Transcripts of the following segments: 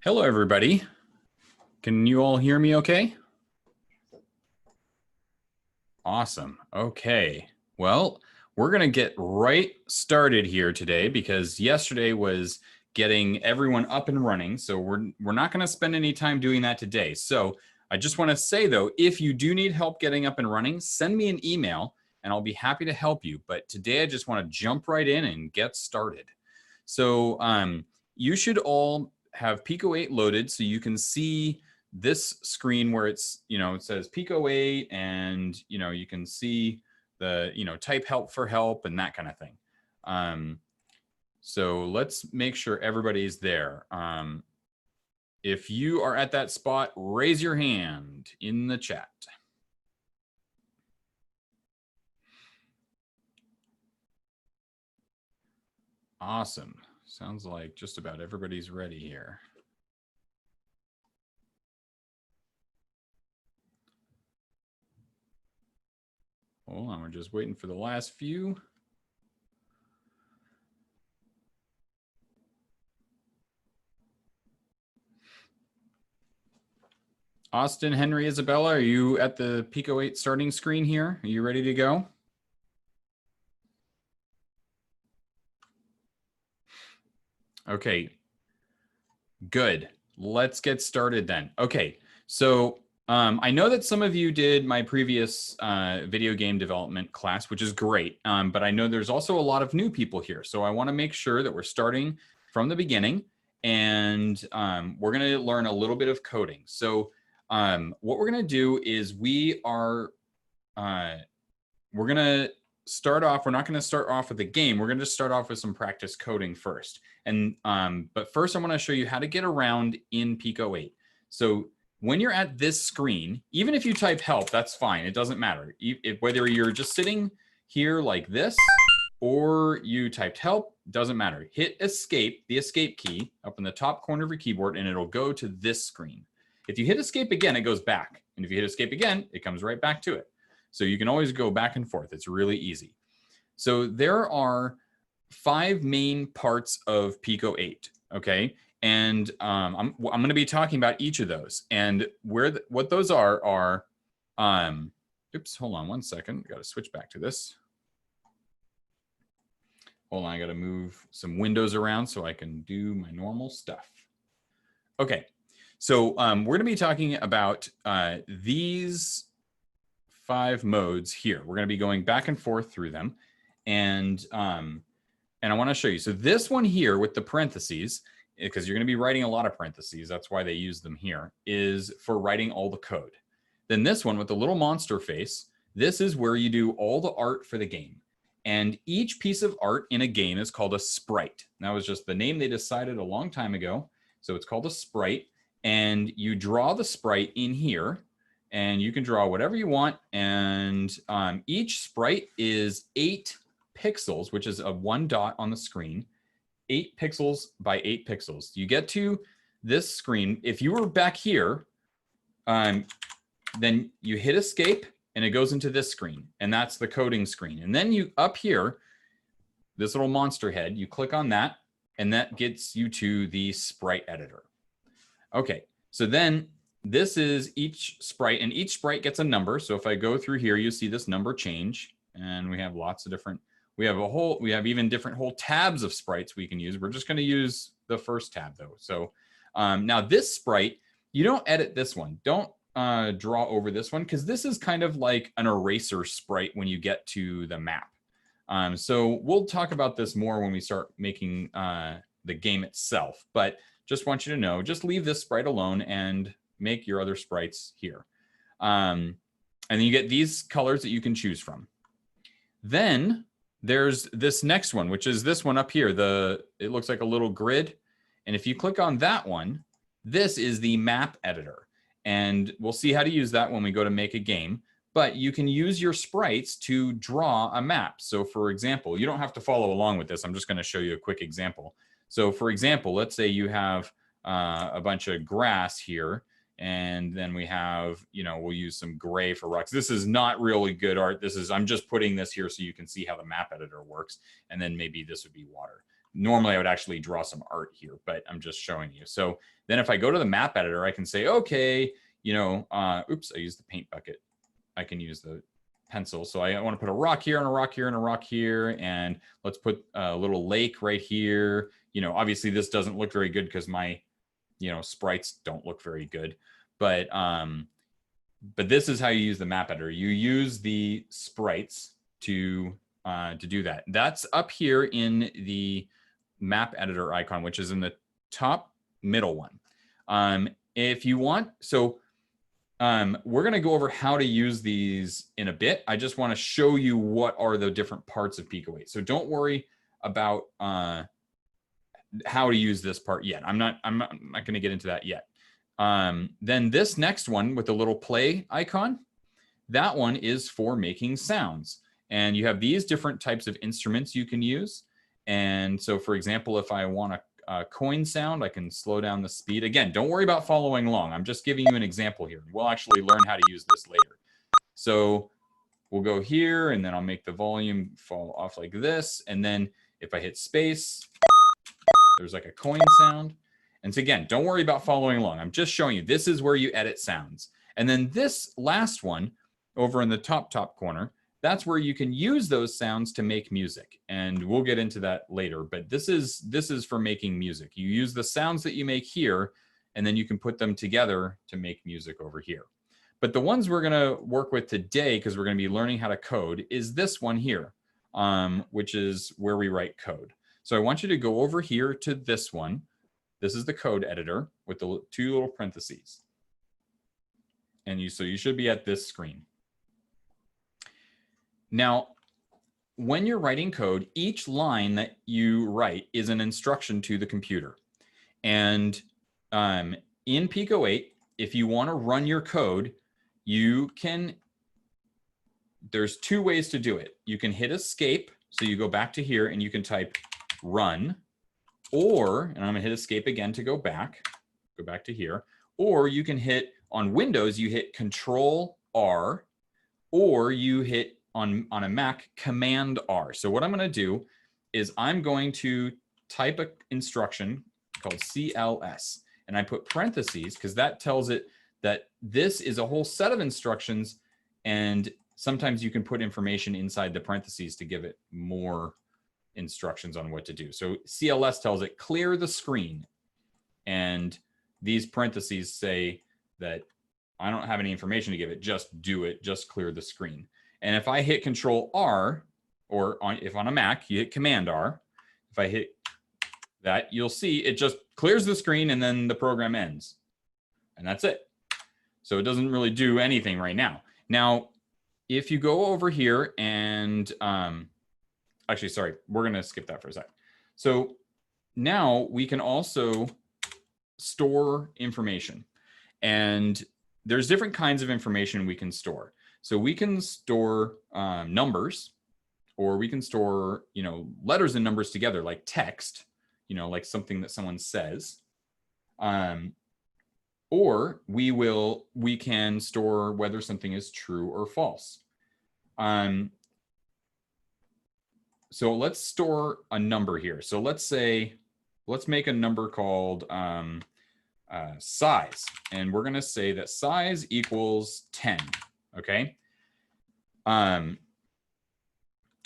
Hello, everybody. Can you all hear me okay? Awesome. Okay. Well, we're going to get right started here today because yesterday was getting everyone up and running. So we're not going to spend any time doing that today. So I just want to say, though, if you do need help getting up and running, send me an email and I'll be happy to help you. But today I just want to jump right in and get started. So you should all have Pico 8 loaded so you can see this screen where it's, it says Pico 8 and, you can see the, type help for help and that kind of thing. So let's make sure everybody's there. If you are at that spot, raise your hand in the chat. Awesome. Sounds like just about everybody's ready here. Hold on, we're just waiting for the last few. Austin, Henry, Isabella, are you at the Pico 8 starting screen here? Are you ready to go? Okay, good. Let's get started then. Okay, so I know that some of you did my previous video game development class, which is great, but I know there's also a lot of new people here. So I want to make sure that we're starting from the beginning, and we're going to learn a little bit of coding. So what we're going to do is we're going to start off, we're not going to start off with the game. We're going to start off with some practice coding first. And but first I want to show you how to get around in Pico 8. So when you're at this screen, even if you type help, that's fine. It doesn't matter. Whether you're just sitting here like this or you typed help, doesn't matter. Hit escape, the escape key up in the top corner of your keyboard, and it'll go to this screen. If you hit escape again, it goes back. And if you hit escape again, it comes right back to it. So you can always go back and forth. It's really easy. So there are 5 main parts of Pico 8, okay? And I'm going to be talking about each of those. And what those are, oops, hold on one second. Got to switch back to this. Hold on, I got to move some windows around so I can do my normal stuff. Okay, so we're going to be talking about these 5 modes here. We're going to be going back and forth through them. And I want to show you. So this one here with the parentheses, because you're going to be writing a lot of parentheses, that's why they use them here, is for writing all the code. Then this one with the little monster face, this is where you do all the art for the game. And each piece of art in a game is called a sprite. And that was just the name they decided a long time ago. So it's called a sprite. And you draw the sprite in here. And you can draw whatever you want. And each sprite is 8 pixels, which is a 1 dot on the screen, 8 pixels by 8 pixels. You get to this screen. If you were back here, then you hit escape and it goes into this screen. And that's the coding screen. And then you up here, this little monster head, you click on that and that gets you to the Sprite Editor. Okay, so then this is each sprite, and each sprite gets a number. So if I go through here, you see this number change, and we have lots of different, we have even different whole tabs of sprites we can use. We're just going to use the first tab though. So now this sprite, you don't edit this one. Don't draw over this one, because this is kind of like an eraser sprite when you get to the map. So we'll talk about this more when we start making the game itself, but just want you to know, just leave this sprite alone and make your other sprites here. And then you get these colors that you can choose from. Then there's this next one, which is this one up here. It looks like a little grid. And if you click on that one, this is the map editor. And we'll see how to use that when we go to make a game. But you can use your sprites to draw a map. So for example, you don't have to follow along with this. I'm just going to show you a quick example. So for example, let's say you have a bunch of grass here. And then we have, we'll use some gray for rocks. This is not really good art. I'm just putting this here so you can see how the map editor works. And then maybe this would be water. normally I would actually draw some art here, but I'm just showing you. So then if I go to the map editor, I can say, okay, oops, I used the paint bucket. I can use the pencil. So I want to put a rock here and a rock here and a rock here. And let's put a little lake right here. Obviously this doesn't look very good because my, sprites don't look very good. But this is how you use the map editor. You use the sprites to do that. That's up here in the map editor icon, which is in the top middle one. If you want, so we're going to go over how to use these in a bit. I just want to show you what are the different parts of Pico 8. So don't worry about how to use this part yet. I'm not going to get into that yet. Then this next one with the little play icon, that one is for making sounds. And you have these different types of instruments you can use. And so, for example, if I want a coin sound, I can slow down the speed. Again, don't worry about following along. I'm just giving you an example here. We'll actually learn how to use this later. So we'll go here, and then I'll make the volume fall off like this. And then if I hit space, there's like a coin sound. And so again, don't worry about following along. I'm just showing you. This is where you edit sounds. And then this last one over in the top corner, that's where you can use those sounds to make music. And we'll get into that later, but this is for making music. You use the sounds that you make here, and then you can put them together to make music over here. But the ones we're gonna work with today, because we're gonna be learning how to code, is this one here, which is where we write code. So I want you to go over here to this one. This is the code editor with the two little parentheses. And so you should be at this screen. Now, when you're writing code, each line that you write is an instruction to the computer. And in Pico 8, if you want to run your code, there's two ways to do it. You can hit escape. So you go back to here and you can type run, and I'm gonna hit escape again to go back to here. Or you can hit, on Windows, you hit Control R, or you hit on a Mac, Command R. So what I'm going to do is I'm going to type an instruction called CLS, and I put parentheses because that tells it that this is a whole set of instructions, and sometimes you can put information inside the parentheses to give it more instructions on what to do. So CLS tells it clear the screen, and these parentheses say that I don't have any information to give it, just do it, just clear the screen. And if I hit Control R, or if on a Mac, you hit Command R, if I hit that, you'll see it just clears the screen and then the program ends. And that's it. So it doesn't really do anything right now. Now, if you go over here and, actually, sorry, we're going to skip that for a sec. So now we can also store information. And there's different kinds of information we can store. So we can store numbers, or we can store, letters and numbers together, like text, like something that someone says. Or we can store whether something is true or false. So let's store a number here. So let's make a number called size, and we're going to say that size equals 10. Okay.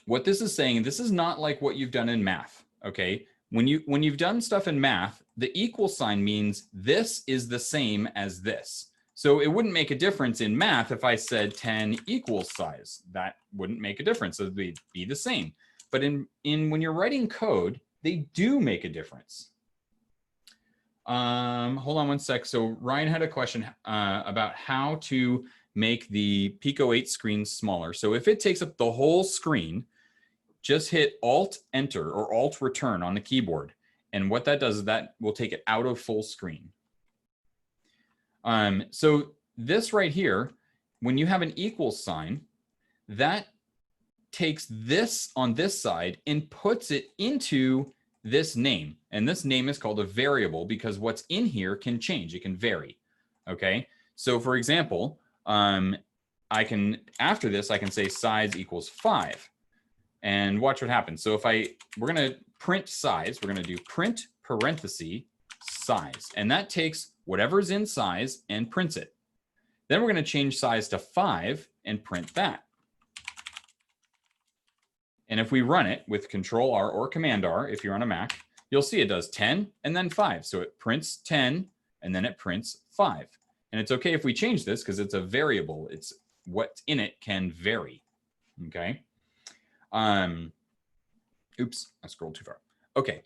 What this is saying, this is not like what you've done in math. Okay. When you've done stuff in math, the equal sign means this is the same as this. So it wouldn't make a difference in math if I said 10 equals size. That wouldn't make a difference. So they'd be the same. But when you're writing code, they do make a difference. Hold on one sec. So Ryan had a question about how to make the Pico 8 screen smaller. So if it takes up the whole screen, just hit Alt-Enter or Alt-Return on the keyboard. And what that does is that will take it out of full screen. So this right here, when you have an equals sign, that takes this on this side and puts it into this name. And this name is called a variable because what's in here can change. It can vary. Okay. So for example, after this, I can say size equals 5. And watch what happens. So if we're going to print size, we're going to do print parenthesis size. And that takes whatever's in size and prints it. Then we're going to change size to 5 and print that. And if we run it with Control R or Command R, if you're on a Mac, you'll see it does 10 and then 5. So it prints 10 and then it prints 5. And it's okay if we change this because it's a variable. It's what's in it can vary. Okay. Oops, I scrolled too far. Okay.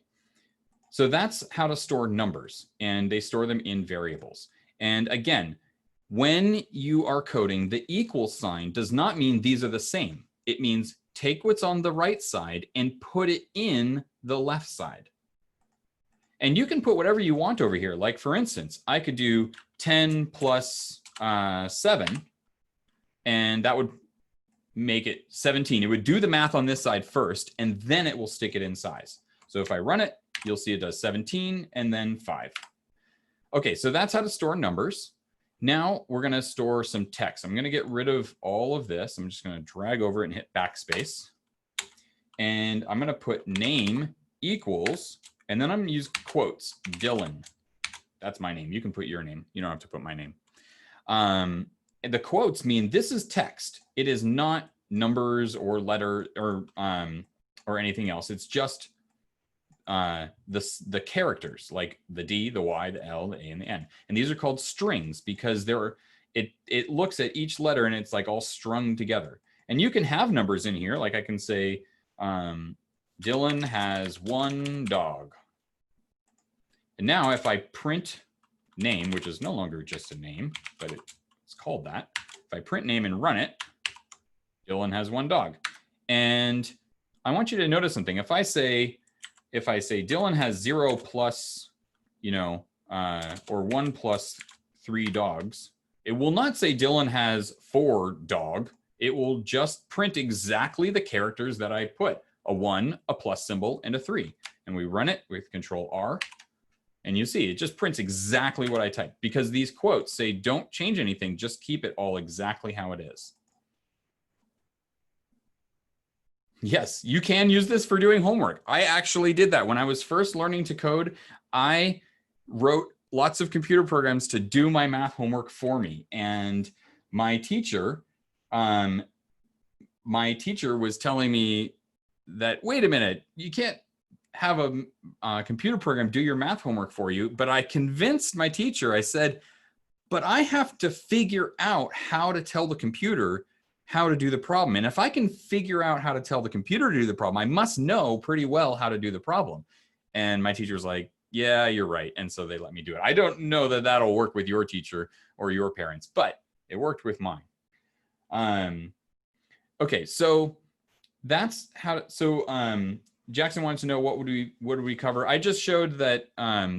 So that's how to store numbers, and they store them in variables. And again, when you are coding, the equal sign does not mean these are the same. It means take what's on the right side and put it in the left side. And you can put whatever you want over here. Like for instance, I could do 10 plus 7, and that would make it 17. It would do the math on this side first, and then it will stick it in size. So if I run it, you'll see it does 17 and then 5. Okay, so that's how to store numbers. Now we're going to store some text. I'm going to get rid of all of this. I'm just going to drag over it and hit backspace. And I'm going to put name equals, and then I'm going to use quotes, Dylan. That's my name. You can put your name. You don't have to put my name. The quotes mean this is text. It is not numbers or letter or anything else. It's just the characters, like the D, the Y, the L, the A, and the N. And these are called strings because it looks at each letter and it's like all strung together. And you can have numbers in here. Like I can say, Dylan has 1 dog. And now if I print name, which is no longer just a name, but it's called that. If I print name and run it, Dylan has 1 dog. And I want you to notice something. If I say Dylan has 0 plus, or 1 plus 3 dogs, it will not say Dylan has 4 dog. It will just print exactly the characters that I put, a 1, a plus symbol, and a 3. And we run it with Control R. And you see, it just prints exactly what I typed because these quotes say, don't change anything, just keep it all exactly how it is. Yes, you can use this for doing homework. I actually did that. When I was first learning to code, I wrote lots of computer programs to do my math homework for me. And my teacher was telling me that, wait a minute, you can't have a computer program do your math homework for you. But I convinced my teacher, I said, but I have to figure out how to tell the computer how to do the problem. And if I can figure out how to tell the computer to do the problem, I must know pretty well how to do the problem. And my teacher was like, yeah, you're right. And so they let me do it. I don't know that that'll work with your teacher or your parents, but it worked with mine. Okay, so that's how, Jackson wants to know what would we cover. I just showed that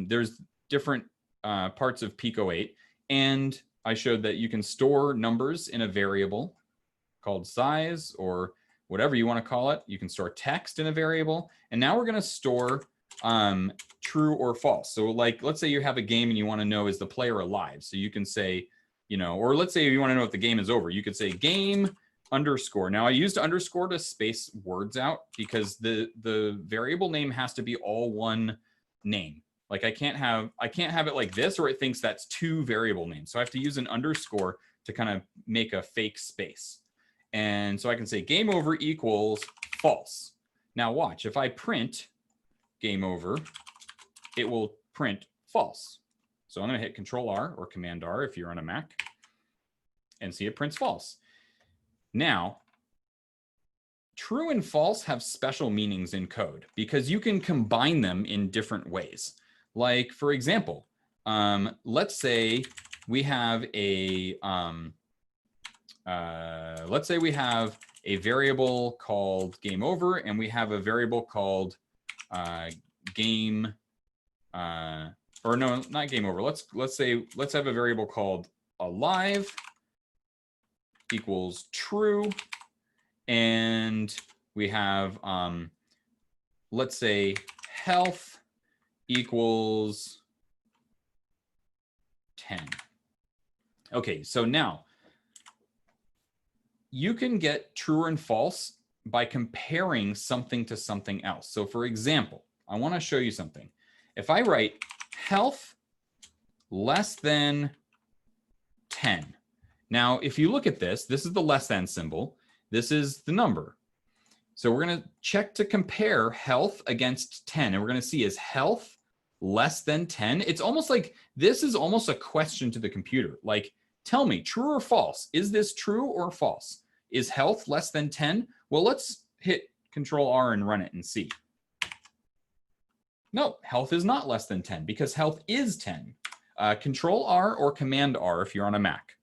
there's different parts of Pico 8, and I showed that you can store numbers in a variable called size or whatever you want to call it. You can store text in a variable, and now we're going to store true or false. So like, let's say you have a game and you want to know, is the player alive? So you can say, or let's say you want to know if the game is over, you could say game underscore. Now I used underscore to space words out because the variable name has to be all one name. Like I can't have it like this, or it thinks that's 2 variable names. So I have to use an underscore to kind of make a fake space. And so I can say game over equals false. Now watch, if I print game over, it will print false. So I'm going to hit Control R or Command R if you're on a Mac, and see it prints false. Now, true and false have special meanings in code because you can combine them in different ways. Like, for example, let's say we have a variable called game over, and we have a variable called game, or no, not game over. Let's have a variable called alive equals true, and we have let's say health equals 10. Okay, so now you can get true and false by comparing something to something else. So for example, I want to show you something. If I write health less than 10. Now, if you look at this, this is the less than symbol. This is the number. So we're going to check to compare health against 10. And we're going to see, is health less than 10? It's almost like this is almost a question to the computer. Like, tell me, true or false? Is this true or false? Is health less than 10? Well, let's hit Control R and run it and see. No, health is not less than 10 because health is 10. Control R or Command R if you're on a Mac.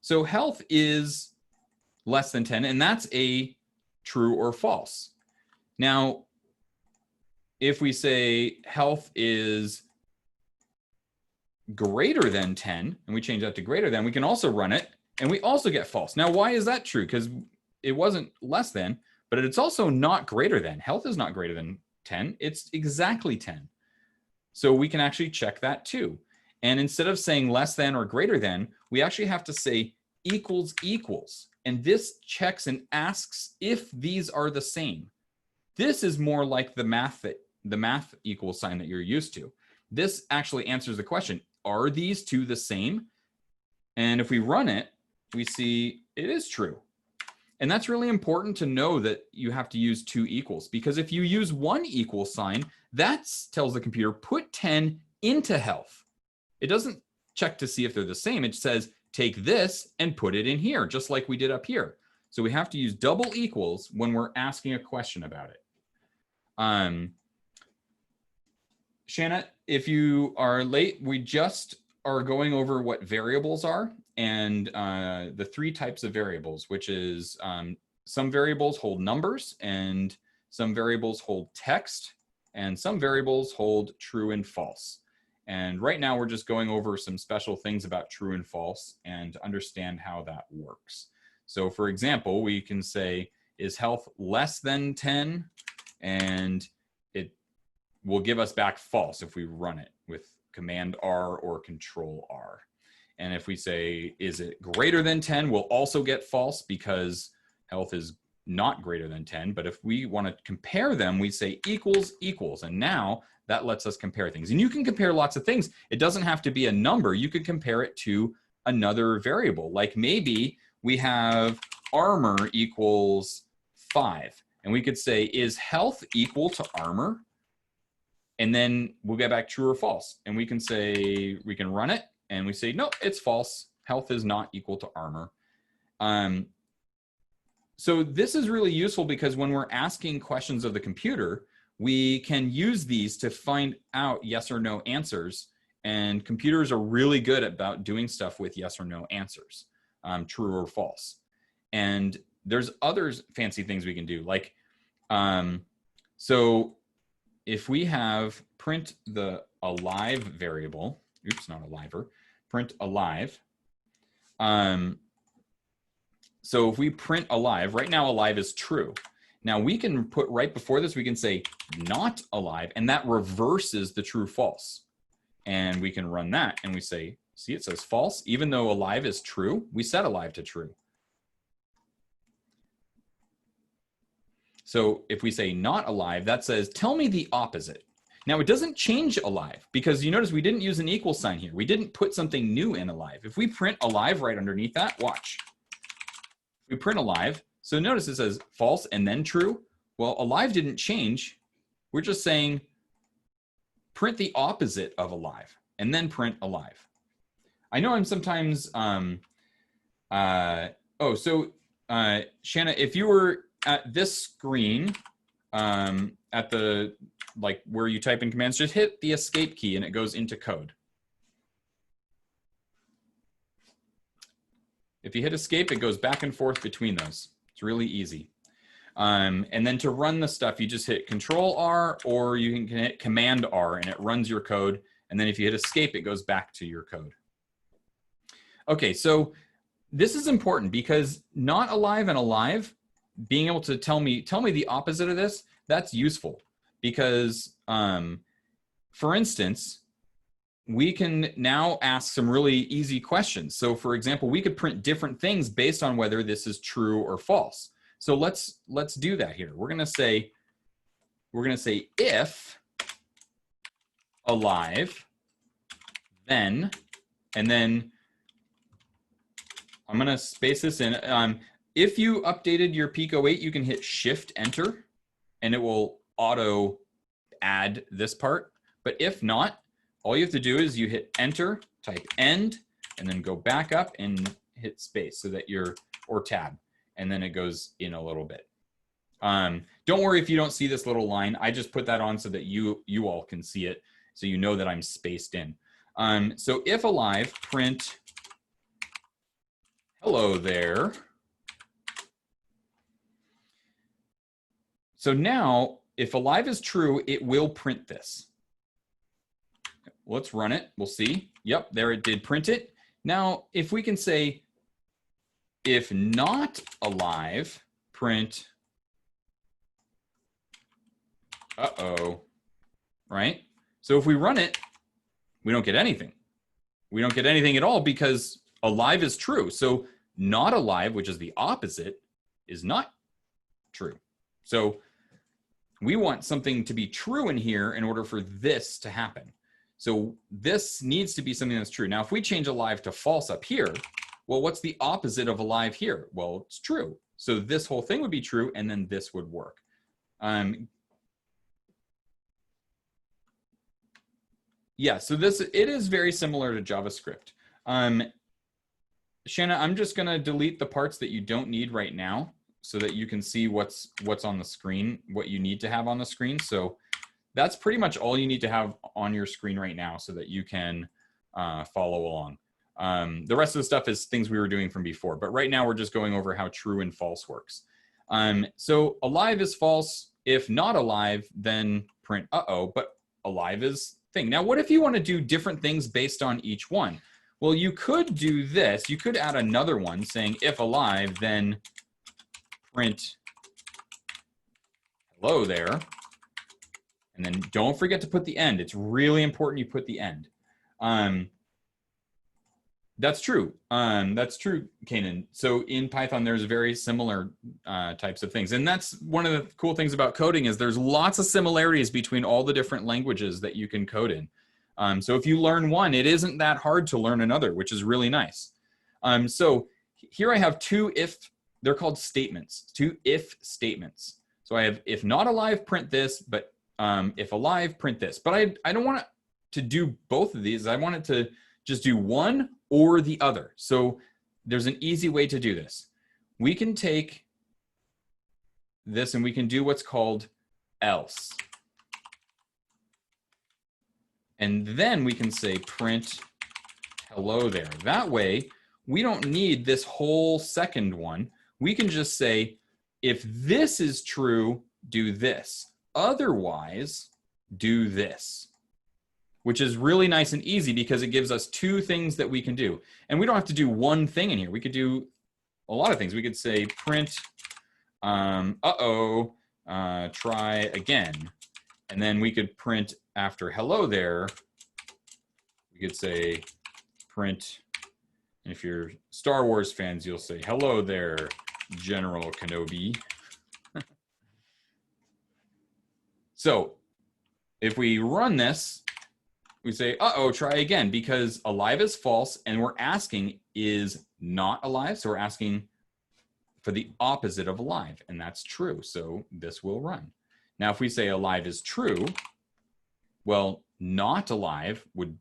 So health is less than 10, and that's a true or false. Now, if we say health is greater than 10, and we change that to greater than, we can also run it, and we also get false. Now, why is that true? Because it wasn't less than, but it's also not greater than. Health is not greater than 10. It's exactly 10. So we can actually check that too. And instead of saying less than or greater than, we actually have to say equals equals. And this checks and asks if these are the same. This is more like the math equal sign that you're used to. This actually answers the question, are these two the same? And if we run it, we see it is true. And that's really important to know, that you have to use two equals, because if you use one equal sign, that tells the computer put 10 into health. It doesn't check to see if they're the same. It says take this and put it in here, just like we did up here. So we have to use double equals when we're asking a question about it. Shanna, if you are late, we just are going over what variables are and the three types of variables, which is some variables hold numbers and some variables hold text and some variables hold true and false. And right now we're just going over some special things about true and false and to understand how that works. So for example, we can say, is health less than 10? And it will give us back false if we run it with Command R or Control R. And if we say, is it greater than 10, we'll also get false because health is not greater than 10. But if we want to compare them, we say equals equals. And now that lets us compare things. And you can compare lots of things. It doesn't have to be a number. You could compare it to another variable. Like maybe we have armor equals 5. And we could say, is health equal to armor? And then we'll get back true or false. And we can say, we can run it. And we say, no, it's false. Health is not equal to armor. So this is really useful because when we're asking questions of the computer, we can use these to find out yes or no answers. And computers are really good about doing stuff with yes or no answers, true or false. And there's other fancy things we can do. Like, so if we have print the alive variable, oops, not aliver, print alive. So if we print alive, right now alive is true. Now we can put right before this, we can say not alive, and that reverses the true false. And we can run that and we say, see, it says false, even though alive is true, we set alive to true. So if we say not alive, that says, tell me the opposite. Now it doesn't change alive because you notice we didn't use an equal sign here. We didn't put something new in alive. If we print alive right underneath that, watch. We print alive. So notice it says false and then true. Well, alive didn't change. We're just saying print the opposite of alive and then print alive. I know I'm sometimes, Shanna, if you were at this screen, at the, like where you type in commands, just hit the escape key and it goes into code. If you hit escape, it goes back and forth between those. It's really easy. And then to run the stuff, you just hit Control R or you can hit Command R and it runs your code. And then if you hit escape, it goes back to your code. Okay, so this is important because not alive and alive, being able to tell me the opposite of this, that's useful because, for instance, we can now ask some really easy questions. So for example, we could print different things based on whether this is true or false. So let's do that here. We're gonna say if alive, then, and then I'm gonna space this in. If you updated your Pico 8, you can hit Shift Enter, and it will auto add this part. But if not, all you have to do is you hit Enter, type end, and then go back up and hit space so that or tab, and then it goes in a little bit. Don't worry if you don't see this little line. I just put that on so that you all can see it, so you know that I'm spaced in. So if alive, print hello there. So now, if alive is true, it will print this. Let's run it. We'll see. Yep, there it did print it. Now, if we can say, if not alive, print, right? So if we run it, we don't get anything. We don't get anything at all because alive is true. So not alive, which is the opposite, is not true. So we want something to be true in here in order for this to happen. So this needs to be something that's true. Now, if we change alive to false up here, well, what's the opposite of alive here? Well, it's true. So this whole thing would be true, and then this would work. Yeah, so it is very similar to JavaScript. Shanna, I'm just gonna delete the parts that you don't need right now so that you can see what's on the screen, what you need to have on the screen. So that's pretty much all you need to have on your screen right now so that you can follow along. The rest of the stuff is things we were doing from before, but right now we're just going over how true and false works. So alive is false. If not alive, then print but alive is thing. Now, what if you want to do different things based on each one? Well, you could do this. You could add another one saying if alive, then print hello there. And then don't forget to put the end. It's really important you put the end. That's true. That's true, Kanan. So in Python, there's very similar types of things. And that's one of the cool things about coding is there's lots of similarities between all the different languages that you can code in. So if you learn one, it isn't that hard to learn another, which is really nice. So here I have they're called statements, two if statements. So I have if not alive, print this, but if alive, print this. But I don't want it to do both of these. I want it to just do one or the other. So there's an easy way to do this. We can take this and we can do what's called else. And then we can say print hello there. That way, we don't need this whole second one. We can just say, if this is true, do this. Otherwise, do this. Which is really nice and easy because it gives us two things that we can do. And we don't have to do one thing in here. We could do a lot of things. We could say print, try again. And then we could print after hello there. We could say print, and if you're Star Wars fans, you'll say hello there, General Kenobi. So if we run this, we say, try again, because alive is false, and we're asking is not alive. So we're asking for the opposite of alive, and that's true. So this will run. Now, if we say alive is true, well, not alive would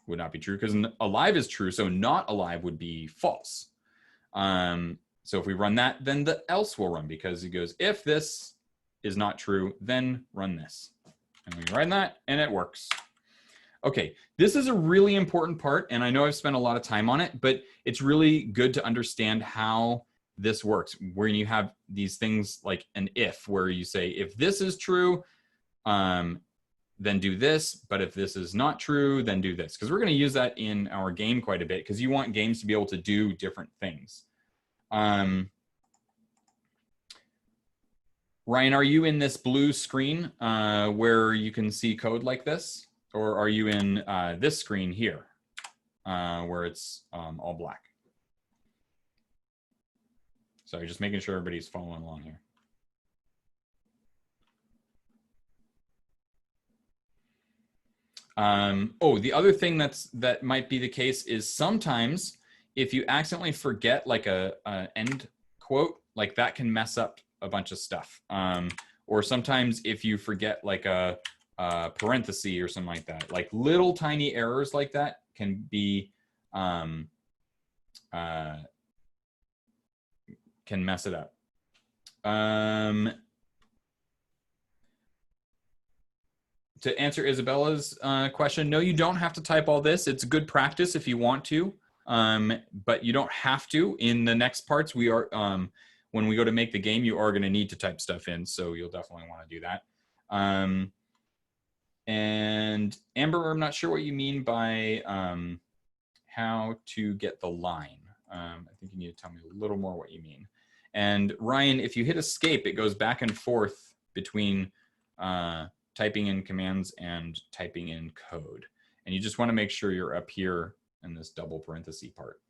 not be true because alive is true. So not alive would be false. So if we run that, then the else will run because it goes, if this is not true, then run this. And we run that and it works. Okay, this is a really important part, and I know I've spent a lot of time on it, but it's really good to understand how this works, where you have these things like an if, where you say, if this is true, then do this, but if this is not true, then do this. Because we're going to use that in our game quite a bit, because you want games to be able to do different things. Ryan, are you in this blue screen where you can see code like this? Or are you in this screen here where it's all black? Sorry, just making sure everybody's following along here. Oh, the other thing that might be the case is sometimes if you accidentally forget like a end quote, like that can mess up a bunch of stuff. Or sometimes if you forget like a parenthesis or something like that, like little tiny errors like that can be can mess it up. To answer Isabella's question, no, you don't have to type all this. It's good practice if you want to, but you don't have to. In the next parts, we are when we go to make the game, you are going to need to type stuff in, so you'll definitely want to do that. And Amber, I'm not sure what you mean by how to get the line. I think you need to tell me a little more what you mean. And Ryan, if you hit escape, it goes back and forth between typing in commands and typing in code. And you just want to make sure you're up here in this double parenthesis part.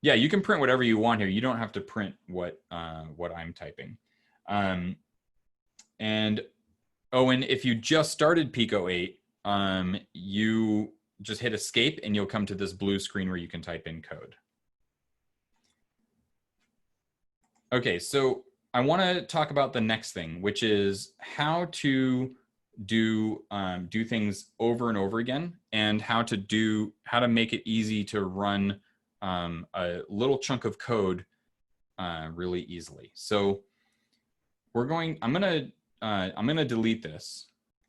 Yeah, you can print whatever you want here. You don't have to print what I'm typing. And Owen, if you just started Pico 8, you just hit escape and you'll come to this blue screen where you can type in code. Okay, so I want to talk about the next thing, which is how to do things over and over again, and how to make it easy to run a little chunk of code really easily. So I'm gonna delete this,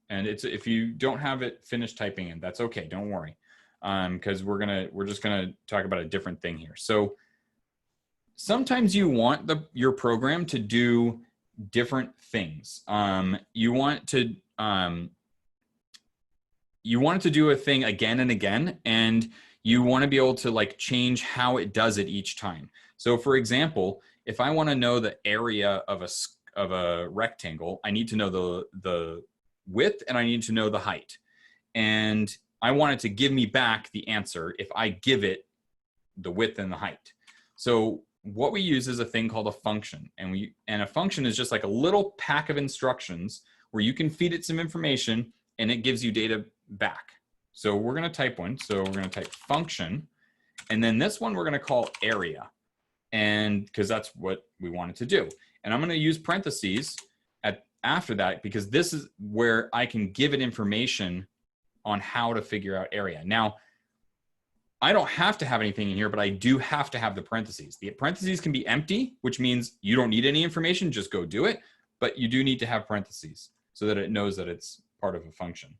and if you don't have it finished typing in, that's okay. Don't worry, because we're just gonna talk about a different thing here. So sometimes you want your program to do different things. You want it to do a thing again and again, and you want to be able to like change how it does it each time. So for example, if I want to know the area of a rectangle, I need to know the width and I need to know the height. And I want it to give me back the answer if I give it the width and the height. So what we use is a thing called a function, and a function is just like a little pack of instructions where you can feed it some information and it gives you data back. So we're going to type one. So we're going to type function, and then this one we're going to call area, and because that's what we want it to do. And I'm going to use parentheses after that because this is where I can give it information on how to figure out area. Now, I don't have to have anything in here, but I do have to have the parentheses. The parentheses can be empty, which means you don't need any information, just go do it. But you do need to have parentheses so that it knows that it's part of a function.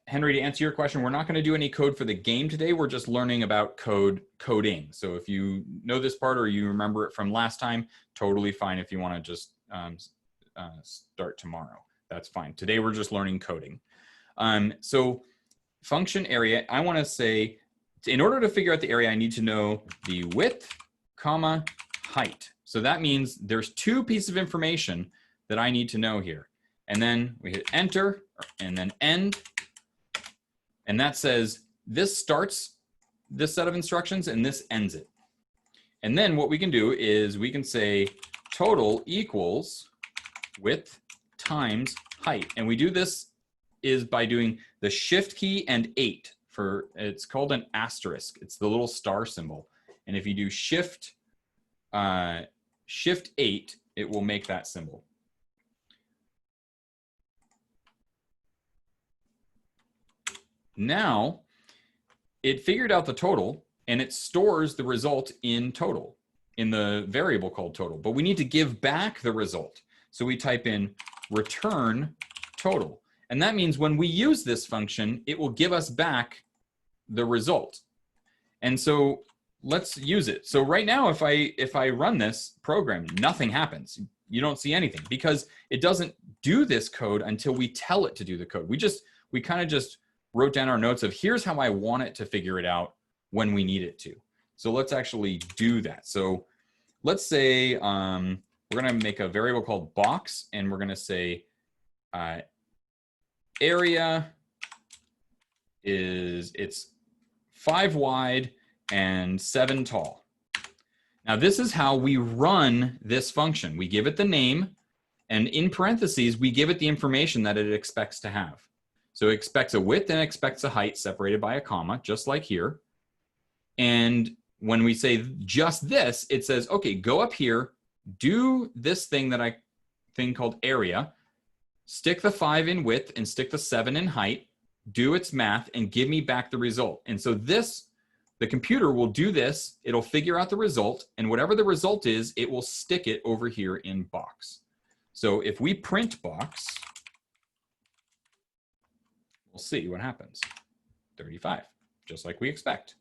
Henry, to answer your question, we're not going to do any code for the game today. We're just learning about coding. So if you know this part or you remember it from last time, totally fine. If you want to just start tomorrow, that's fine. Today we're just learning coding. So function area, I want to say, in order to figure out the area, I need to know the width, comma, height. So that means there's two pieces of information that I need to know here. And then we hit enter and then end. And that says this starts this set of instructions and this ends it. And then what we can do is we can say total equals width times height. And we do this is by doing the shift key and 8 it's called an asterisk. It's the little star symbol. And if you do shift 8, it will make that symbol. Now it figured out the total and it stores the result in total, in the variable called total, but we need to give back the result. So we type in return total. And that means when we use this function, it will give us back the result. And so let's use it. So right now, if I run this program, nothing happens. You don't see anything because it doesn't do this code until we tell it to do the code. We kind of just wrote down our notes of here's how I want it to figure it out when we need it to. So let's actually do that. So let's say we're going to make a variable called box, and we're going to say area it's 5 wide, and 7 tall. Now this is how we run this function. We give it the name, and in parentheses, we give it the information that it expects to have. So it expects a width and expects a height separated by a comma, just like here. And when we say just this, it says, okay, go up here, do this thing called area, stick the 5 in width and stick the 7 in height, do its math, and give me back the result. And so the computer will do this, it'll figure out the result, and whatever the result is, it will stick it over here in box. So if we print box, we'll see what happens. 35, just like we expect.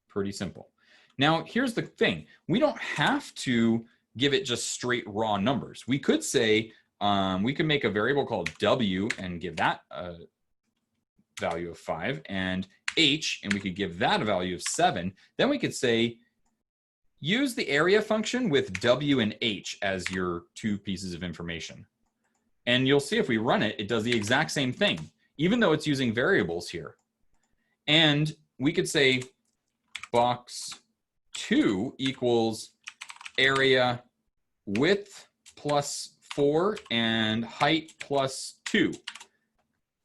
Pretty simple. Now, here's the thing. We don't have to give it just straight raw numbers. We could say, we could make a variable called W and give that a value of 5, and H, and we could give that a value of 7. Then we could say, use the area function with W and H as your 2 pieces of information. And you'll see if we run it, it does the exact same thing, even though it's using variables here. And we could say box 2 equals area width plus 4 and height plus 2.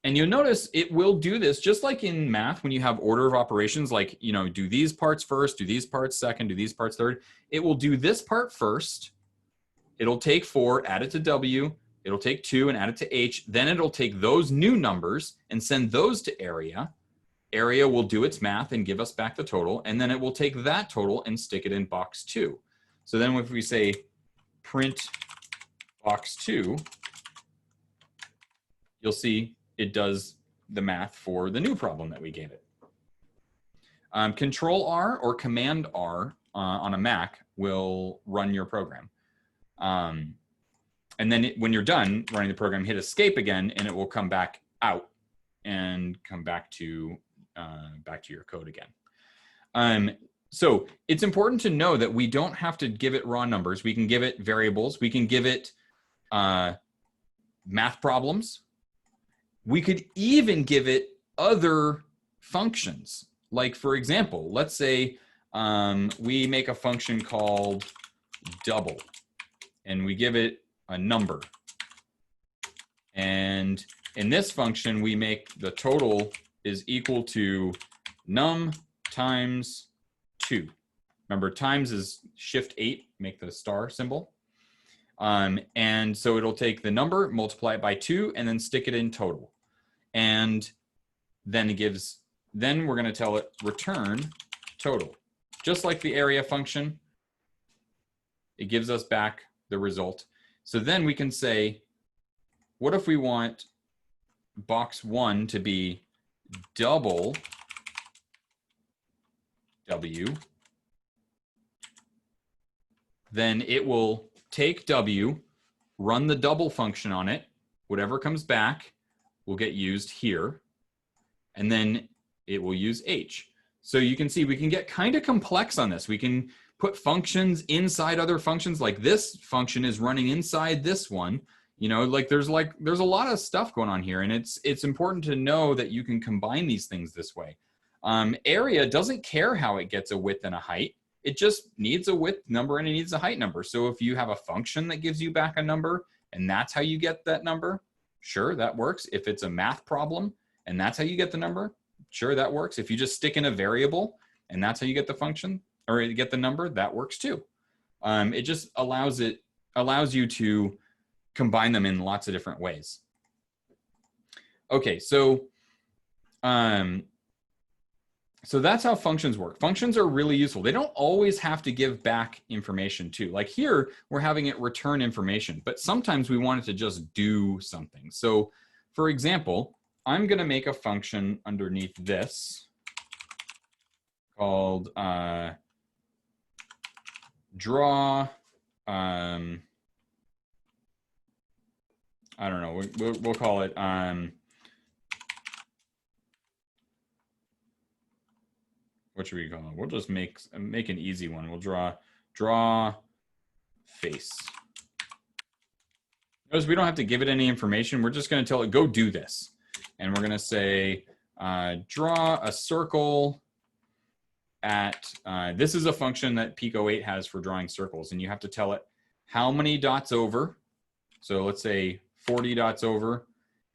And you'll notice it will do this just like in math when you have order of operations, like, you know, do these parts first, do these parts second, do these parts third. It will do this part first. It'll take 4, add it to W. It'll take 2 and add it to H. Then it'll take those new numbers and send those to area. Area will do its math and give us back the total. And then it will take that total and stick it in box 2. So then if we say print box 2, you'll see it does the math for the new problem that we gave it. Control R or Command R on a Mac will run your program. And then when you're done running the program, hit escape again, and it will come back out and come back to your code again. So it's important to know that we don't have to give it raw numbers. We can give it variables. We can give it math problems. We could even give it other functions. Like, for example, let's say we make a function called double, and we give it a number. And in this function, we make the total is equal to num times 2. Remember, times is shift 8, make the star symbol. And so it'll take the number, multiply it by 2, and then stick it in total. And then then we're going to tell it return total. Just like the area function, it gives us back the result. So then we can say, what if we want box 1 to be double W? Then it will take W, run the double function on it, whatever comes back will get used here, and then it will use H. So you can see we can get kind of complex on this. We can put functions inside other functions, like this function is running inside this one. You know, there's a lot of stuff going on here, and it's important to know that you can combine these things this way. Area doesn't care how it gets a width and a height. It just needs a width number and it needs a height number. So if you have a function that gives you back a number and that's how you get that number, sure, that works. If it's a math problem and that's how you get the number, sure, that works. If you just stick in a variable and that's how you get the function or you get the number, that works too. It just allows you to combine them in lots of different ways. Okay, so that's how functions work. Functions are really useful. They don't always have to give back information too. Like here, we're having it return information, but sometimes we want it to just do something. So for example, I'm gonna make a function underneath this called draw, I don't know, we'll call it, what should we call it? We'll just make an easy one. We'll draw face. Notice we don't have to give it any information. We're just going to tell it, go do this. And we're going to say, draw a circle at, this is a function that Pico 8 has for drawing circles, and you have to tell it how many dots over. So let's say 40 dots over,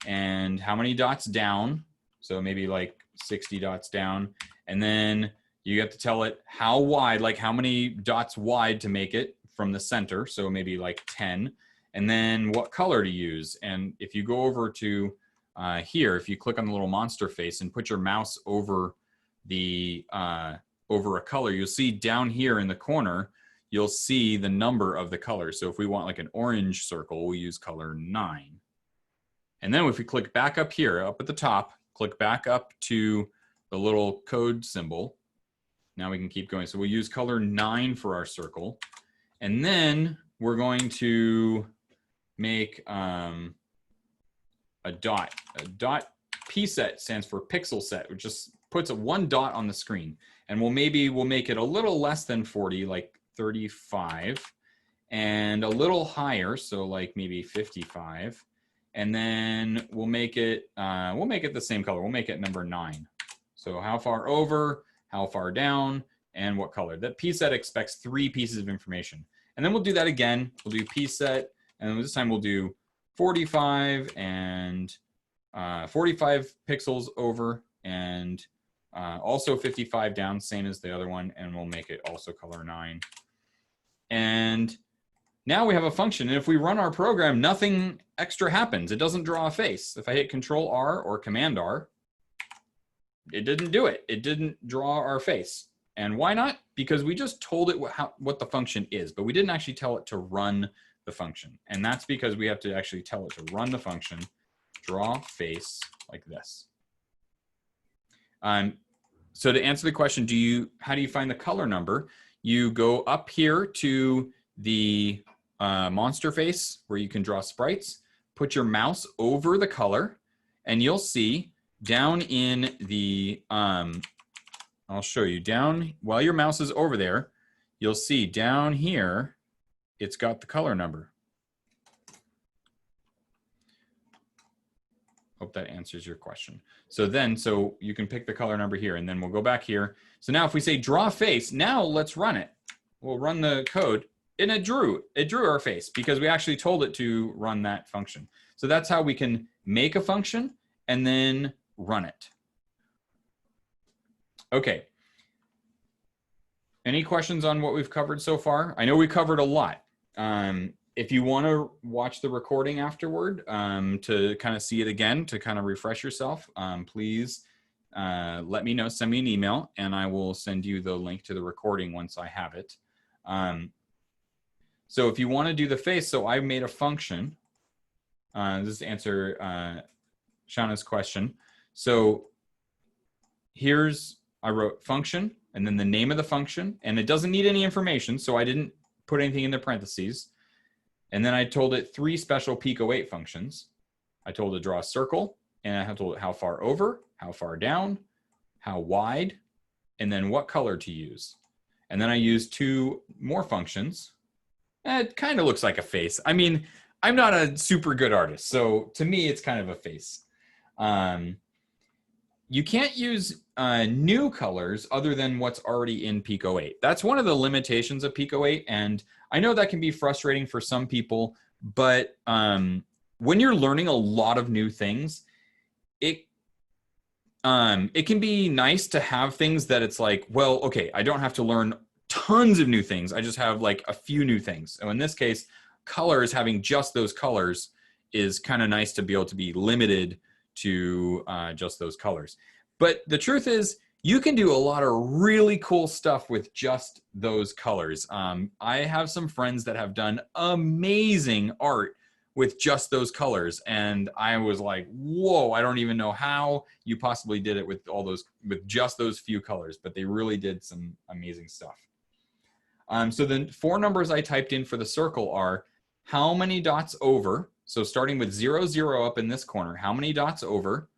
and how many dots down. So maybe like 60 dots down. And then you have to tell it how wide, like how many dots wide to make it from the center. So maybe like 10. And then what color to use. And if you go over to here, if you click on the little monster face and put your mouse over the over a color, you'll see down here in the corner, you'll see the number of the colors. So if we want like an orange circle, we'll use color 9. And then if we click back up here, up at the top, click back up to the little code symbol. Now we can keep going. So we'll use color 9 for our circle. And then we're going to make a dot. A dot P set stands for pixel set, which just puts a 1 dot on the screen. And we'll make it a little less than 40, like 35, and a little higher, so like maybe 55. And then we'll make it the same color. We'll make it number 9. So how far over, how far down, and what color. That P set expects 3 pieces of information. And then we'll do that again. We'll do P set, and this time we'll do 45 and 45 pixels over, and also 55 down, same as the other one, and we'll make it also color 9. And now we have a function, and if we run our program, nothing extra happens. It doesn't draw a face. If I hit Control R or Command R, it didn't do it. It didn't draw our face. And why not? Because we just told it what the function is, but we didn't actually tell it to run the function. And that's because we have to actually tell it to run the function, draw face like this. So to answer the question, how do you find the color number? You go up here to the monster face where you can draw sprites, put your mouse over the color, and you'll see down in the, I'll show you down, while your mouse is over there, you'll see down here, it's got the color number. Hope that answers your question. So you can pick the color number here, and then we'll go back here. So now if we say draw face, now let's run it. We'll run the code, and it drew our face because we actually told it to run that function. So that's how we can make a function and then run it. Okay. Any questions on what we've covered so far? I know we covered a lot. If you want to watch the recording afterward to kind of see it again, to kind of refresh yourself, please let me know, send me an email, and I will send you the link to the recording once I have it. So if you want to do the face, so I made a function. This is to answer Shauna's question. So I wrote function, and then the name of the function, and it doesn't need any information, so I didn't put anything in the parentheses. And then I told it 3 special Pico 8 functions. I told it to draw a circle, and I told it how far over, how far down, how wide, and then what color to use. And then I used 2 more functions. It kind of looks like a face. I mean, I'm not a super good artist, so to me, it's kind of a face. You can't use new colors other than what's already in Pico 8. That's one of the limitations of Pico 8, and I know that can be frustrating for some people, but when you're learning a lot of new things, it can be nice to have things that it's like, well, okay, I don't have to learn tons of new things. I just have like a few new things. So in this case, colors, having just those colors is kind of nice to be able to be limited to just those colors. But the truth is, you can do a lot of really cool stuff with just those colors. I have some friends that have done amazing art with just those colors, and I was like, whoa, I don't even know how you possibly did it with just those few colors, but they really did some amazing stuff. So the 4 numbers I typed in for the circle are how many dots over, so starting with 0, 0 up in this corner, how many dots over,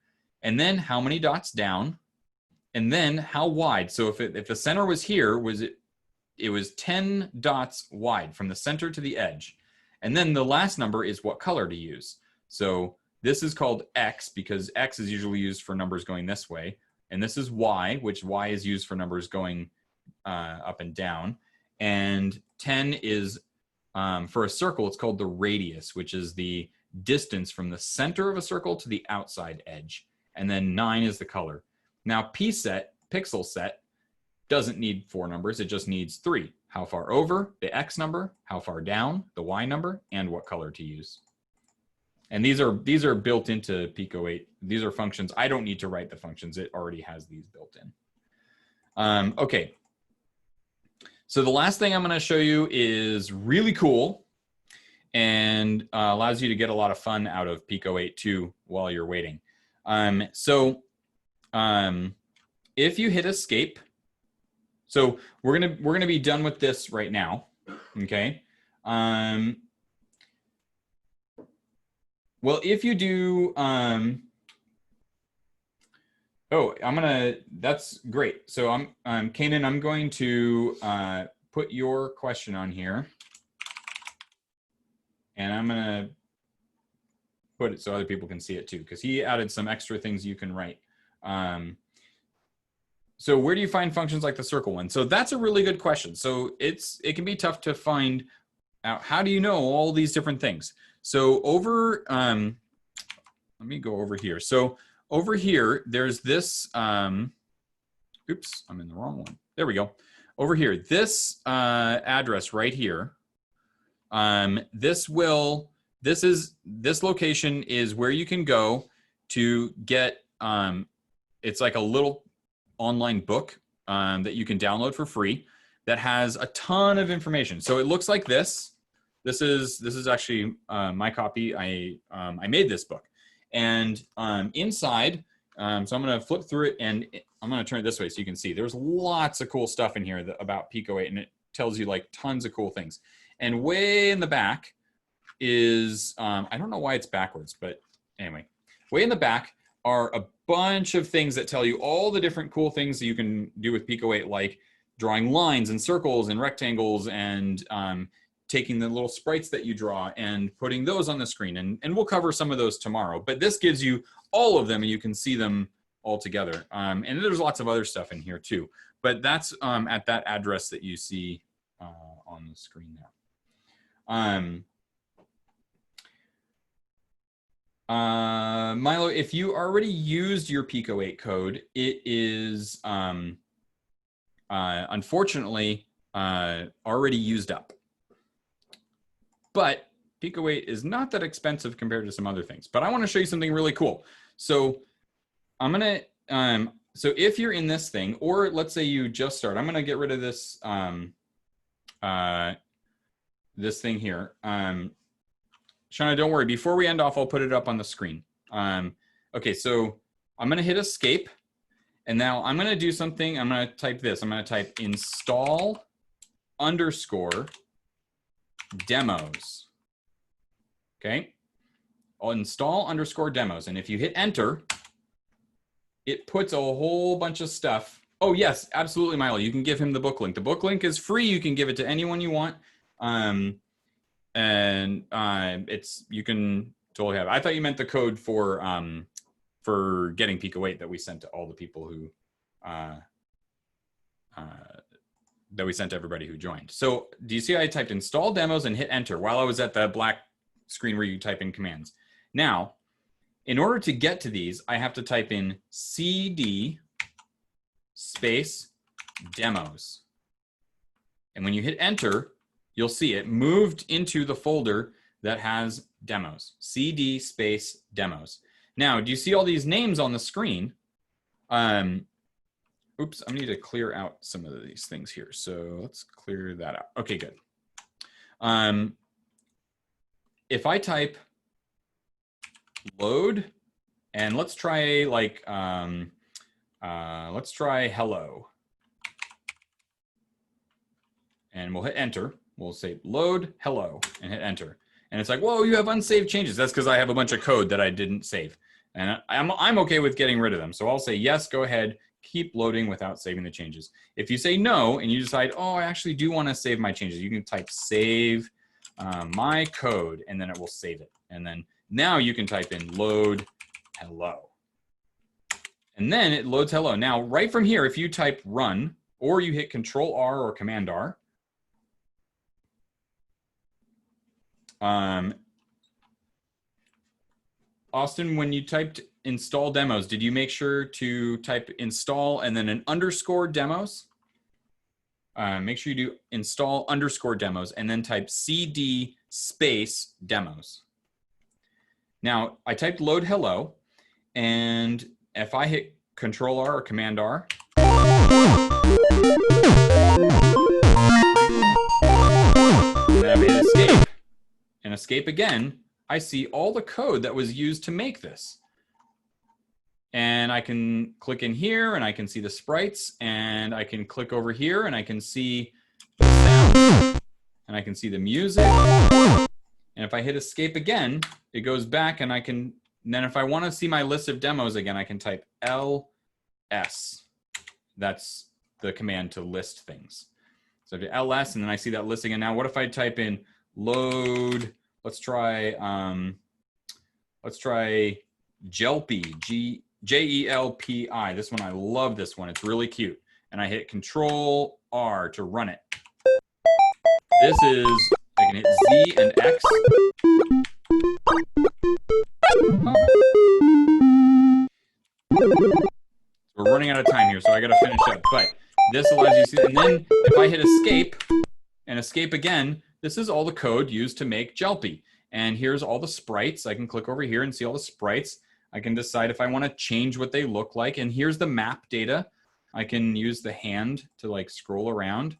and then how many dots down, and then how wide. So if the center was here, it was 10 dots wide from the center to the edge. And then the last number is what color to use. So this is called X because X is usually used for numbers going this way. And this is Y, which Y is used for numbers going up and down. And 10 is, for a circle, it's called the radius, which is the distance from the center of a circle to the outside edge. And then 9 is the color. Now, pixel set, doesn't need 4 numbers. It just needs 3. How far over, the X number, how far down, the Y number, and what color to use. And these are built into Pico 8. These are functions. I don't need to write the functions. It already has these built in. Okay. So the last thing I'm going to show you is really cool and allows you to get a lot of fun out of Pico 8 too while you're waiting. If you hit escape, so we're gonna be done with this right now, okay? Well, if you do, that's great. So Kanan, I'm going to put your question on here, and I'm gonna put it so other people can see it too, because he added some extra things you can write. So where do you find functions like the circle one? So that's a really good question. So it can be tough to find out, how do you know all these different things? So over, let me go over here. So over here, there's this, oops, I'm in the wrong one. There we go. Over here, this address right here, this location is where you can go to get, it's like a little online book that you can download for free that has a ton of information. So it looks like this. This is actually my copy. I made this book, and inside, so I'm going to flip through it, and I'm going to turn it this way so you can see. There's lots of cool stuff in here about Pico 8, and it tells you like tons of cool things. And way in the back is, I don't know why it's backwards, but anyway, way in the back are a bunch of things that tell you all the different cool things that you can do with Pico 8, like drawing lines and circles and rectangles, and taking the little sprites that you draw and putting those on the screen. And we'll cover some of those tomorrow, but this gives you all of them and you can see them all together. And there's lots of other stuff in here too, but that's at that address that you see on the screen there. Milo, if you already used your Pico 8 code, it is unfortunately already used up. But Pico 8 is not that expensive compared to some other things. But I want to show you something really cool. So I'm gonna so if you're in this thing, or let's say you just start, I'm gonna get rid of this this thing here. Shauna, don't worry. Before we end off, I'll put it up on the screen. Okay, so I'm going to hit escape. And now I'm going to do something. I'm going to type this. I'm going to type install _ demos. Okay. I'll install _ demos. And if you hit enter, it puts a whole bunch of stuff. Oh, yes, absolutely, Milo. You can give him the book link. The book link is free. You can give it to anyone you want. And you can totally have it. I thought you meant the code for getting Pico 8 that we sent to all the people who that we sent to everybody who joined. So do you see I typed install demos and hit enter while I was at the black screen where you type in commands. Now, in order to get to these, I have to type in cd space demos. And when you hit enter, you'll see it moved into the folder that has demos, cd space demos. Now, do you see all these names on the screen? Oops, I need to clear out some of these things here. So let's clear that out. Okay, good. If I type load, and let's try like, let's try hello. And we'll hit enter. We'll say load hello and hit enter. And it's like, whoa, you have unsaved changes. That's because I have a bunch of code that I didn't save. And I'm okay with getting rid of them. So I'll say, yes, go ahead, keep loading without saving the changes. If you say no, and you decide, oh, I actually do want to save my changes, you can type save my code, and then it will save it. And then now you can type in load hello. And then it loads hello. Now, right from here, if you type run or you hit Control R or Command R. Austin, when you typed install demos, did you make sure to type install and then an underscore demos? Make sure you do install underscore demos and then type CD space demos. Now, I typed load hello, and if I hit Control R or Command R, and then I hit escape, and escape again, I see all the code that was used to make this. And I can click in here and I can see the sprites, and I can click over here and I can see the sound, and I can see the music. And if I hit escape again, it goes back, and I can, and then if I want to see my list of demos again, I can type ls. That's the command to list things. So I do ls, and then I see that listing. And now what if I type in load, let's try Jelpy, Jelpi. This one, I love this one. It's really cute. And I hit Control R to run it. This is, I can hit Z and X. We're running out of time here, so I got to finish up. But this allows you to see, and then if I hit escape and escape again, this is all the code used to make Jelpy. And here's all the sprites. I can click over here and see all the sprites. I can decide if I want to change what they look like. And here's the map data. I can use the hand to like scroll around.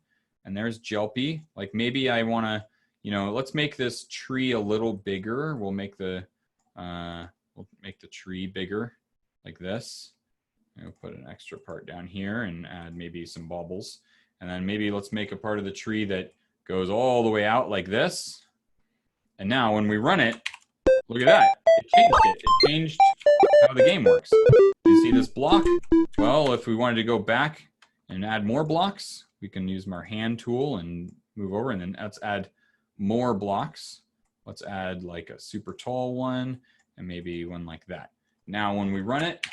And there's Jelpy. Like maybe I want to, you know, let's make this tree a little bigger. We'll make the tree bigger like this. I'll put an extra part down here and add maybe some baubles. And then maybe let's make a part of the tree that goes all the way out like this. And now when we run it, look at that. It changed it. It changed how the game works. You see this block? Well, if we wanted to go back and add more blocks, we can use our hand tool and move over, and then let's add more blocks. Let's add like a super tall one and maybe one like that. Now when we run it,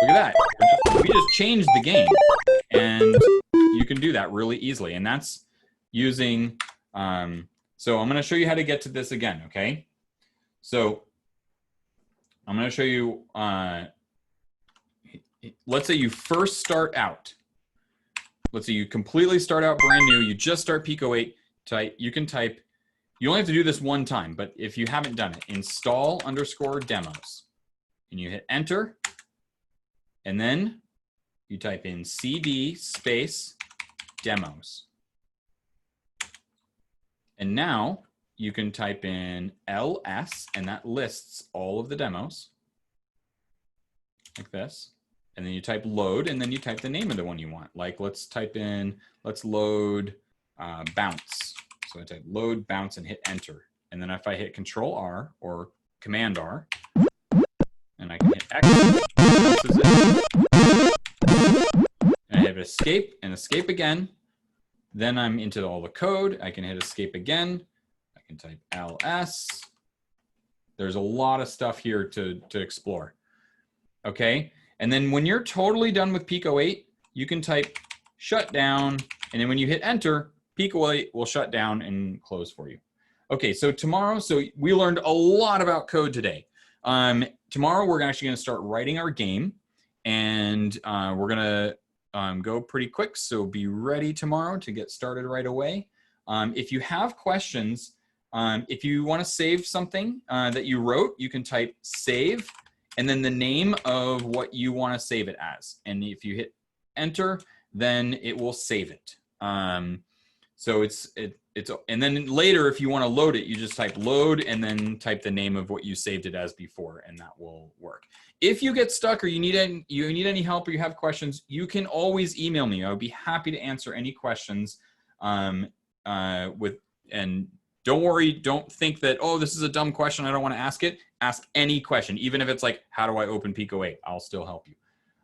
look at that. We just changed the game, and you can do that really easily. And that's using, so I'm going to show you how to get to this again, okay? So I'm going to show you, let's say you first start out. Let's say you completely start out brand new. You just start Pico 8. You can type, you only have to do this one time, but if you haven't done it, install underscore demos. And you hit enter. And then you type in CD space demos. And now you can type in ls, and that lists all of the demos like this. And then you type load, and then you type the name of the one you want. Like let's type in, let's load bounce. So I type load bounce and hit enter. And then if I hit Control R or Command R, and I can hit X, bounces it. And I hit escape and escape again. Then I'm into all the code. I can hit escape again. I can type ls. There's a lot of stuff here to explore. Okay. And then when you're totally done with Pico 8, you can type shut down. And then when you hit enter, Pico 8 will shut down and close for you. Okay, so tomorrow, so we learned a lot about code today. Tomorrow, we're actually going to start writing our game. And we're going to go pretty quick. So be ready tomorrow to get started right away. If you have questions, if you want to save something that you wrote, you can type save and then the name of what you want to save it as. And if you hit enter, then it will save it. So and then later, if you want to load it, you just type load and then type the name of what you saved it as before, and that will work. If you get stuck or you need any help or you have questions, you can always email me. I would be happy to answer any questions. And don't worry, don't think that, oh, this is a dumb question, I don't want to ask it. Ask any question, even if it's like, how do I open Pico 8? I'll still help you.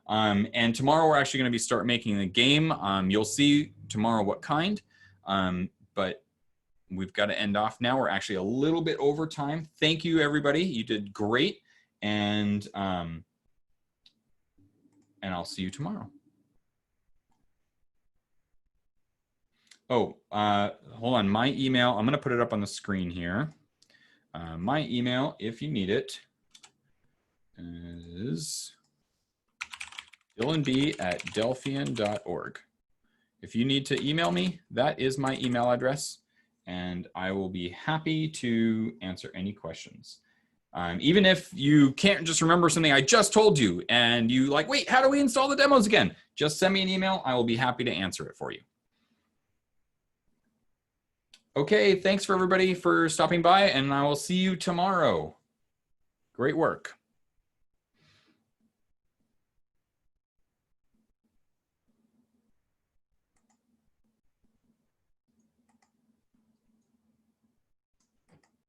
And tomorrow we're actually going to start making the game. You'll see tomorrow what kind, but we've got to end off now. We're actually a little bit over time. Thank you, everybody. You did great. And I'll see you tomorrow. Oh, hold on. My email, I'm going to put it up on the screen here. My email, if you need it, is dylanb@delphian.org. If you need to email me, that is my email address, and I will be happy to answer any questions. Even if you can't just remember something I just told you and you like, wait, how do we install the demos again? Just send me an email. I will be happy to answer it for you. Okay, thanks for everybody for stopping by, and I will see you tomorrow. Great work.